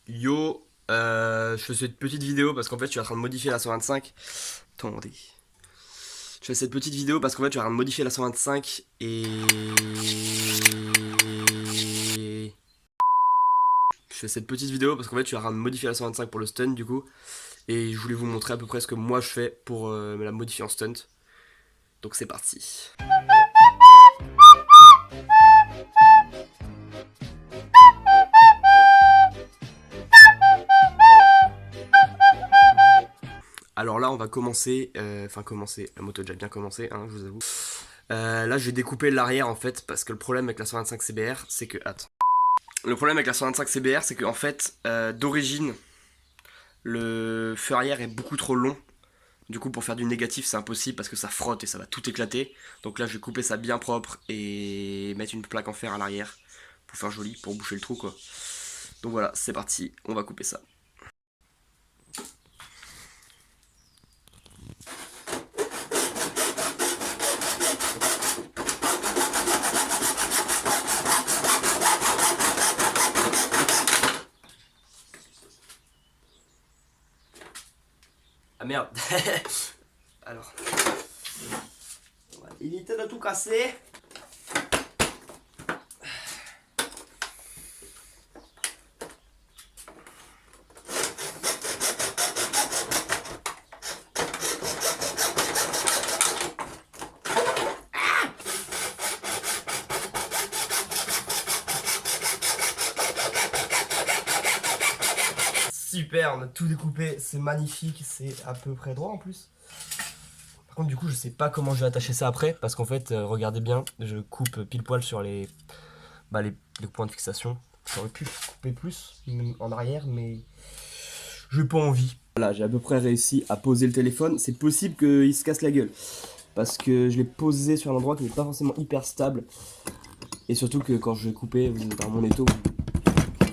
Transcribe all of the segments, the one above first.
Yo, je fais cette petite vidéo parce qu'en fait je suis en train de modifier la 125. Attendez. Je fais cette petite vidéo parce qu'en fait je suis en train de modifier la 125 et... Je fais cette petite vidéo parce qu'en fait je suis en train de modifier la 125 pour le stun du coup. Et je voulais vous montrer à peu près ce que moi je fais pour me la modifier en stunt. Donc c'est parti. Alors là on va commencer, la moto a déjà bien commencé, hein, je vous avoue. Là je vais découper l'arrière en fait parce que le problème avec la 125 CBR c'est que... Attends. Le problème avec la 125 CBR c'est que en fait d'origine le feu arrière est beaucoup trop long. Du coup pour faire du négatif c'est impossible parce que ça frotte et ça va tout éclater. Donc là je vais couper ça bien propre et mettre une plaque en fer à l'arrière pour faire joli, pour boucher le trou quoi. Donc voilà c'est parti, on va couper ça. Ah merde. Alors, on va éviter de tout casser. Super, on a tout découpé, c'est magnifique, c'est à peu près droit en plus. Par contre du coup je sais pas comment je vais attacher ça après, parce qu'en fait, regardez bien, je coupe pile poil sur les points de fixation. J'aurais pu couper plus en arrière, mais j'ai pas envie. Voilà, j'ai à peu près réussi à poser le téléphone. C'est possible qu'il se casse la gueule, parce que je l'ai posé sur un endroit qui n'est pas forcément hyper stable. Et surtout que quand je vais couper dans mon étau,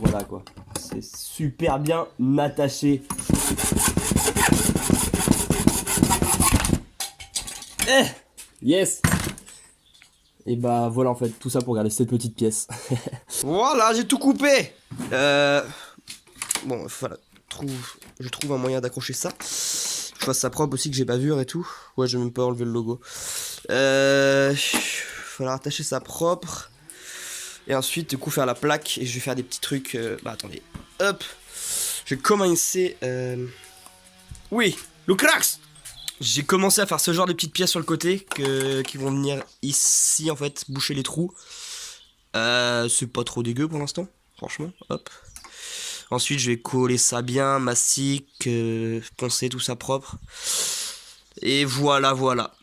voilà quoi. C'est super bien attaché. Eh yes. Et bah voilà en fait, tout ça pour garder cette petite pièce. Voilà, j'ai tout coupé. Bon, voilà, je trouve un moyen d'accrocher ça. Je fasse ça propre aussi, que j'ai bavure et tout. Ouais, j'ai même pas enlevé le logo. Falloir attacher ça propre. Et ensuite, du coup, faire la plaque. Et je vais faire des petits trucs. Bah, attendez. Hop. Je vais commencer. Oui, le cracks. J'ai commencé à faire ce genre de petites pièces sur le côté qui vont venir ici, en fait, boucher les trous. C'est pas trop dégueu pour l'instant, franchement. Hop. Ensuite, je vais coller ça bien, mastic, poncer tout ça propre. Et voilà, voilà.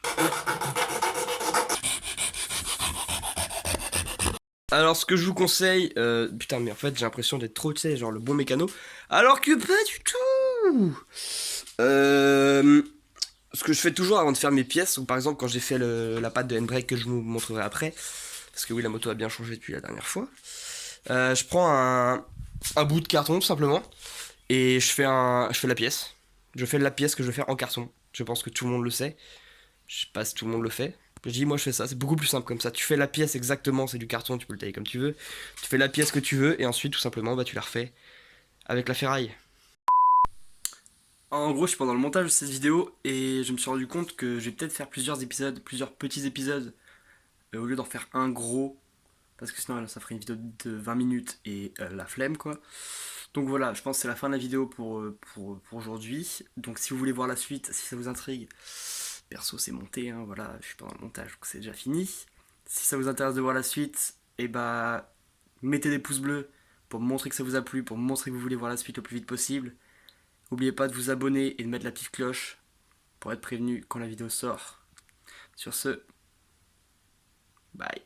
Alors, ce que je vous conseille, putain, mais en fait, j'ai l'impression d'être trop, tu sais, genre le bon mécano. Alors que pas du tout. Ce que je fais toujours avant de faire mes pièces, ou par exemple quand j'ai fait la patte de handbrake que je vous montrerai après, parce que oui, la moto a bien changé depuis la dernière fois. Je prends un bout de carton tout simplement et je fais la pièce. Je fais la pièce que je vais faire en carton. Je pense que tout le monde le sait. Je sais pas si tout le monde le fait. Je dis moi je fais ça, c'est beaucoup plus simple comme ça. Tu fais la pièce exactement, c'est du carton, tu peux le tailler comme tu veux. Tu fais la pièce que tu veux et ensuite tout simplement bah tu la refais avec la ferraille. En gros, je suis pendant le montage de cette vidéo et je me suis rendu compte que je vais peut-être faire plusieurs épisodes, plusieurs petits épisodes au lieu d'en faire un gros parce que sinon ça ferait une vidéo de 20 minutes et la flemme quoi. Donc voilà, je pense que c'est la fin de la vidéo pour aujourd'hui. Donc si vous voulez voir la suite, si ça vous intrigue, perso c'est monté, hein, voilà, je suis pendant le montage donc c'est déjà fini. Si ça vous intéresse de voir la suite, et bah mettez des pouces bleus pour me montrer que ça vous a plu, pour me montrer que vous voulez voir la suite le plus vite possible. N'oubliez pas de vous abonner et de mettre la petite cloche pour être prévenu quand la vidéo sort. Sur ce, bye.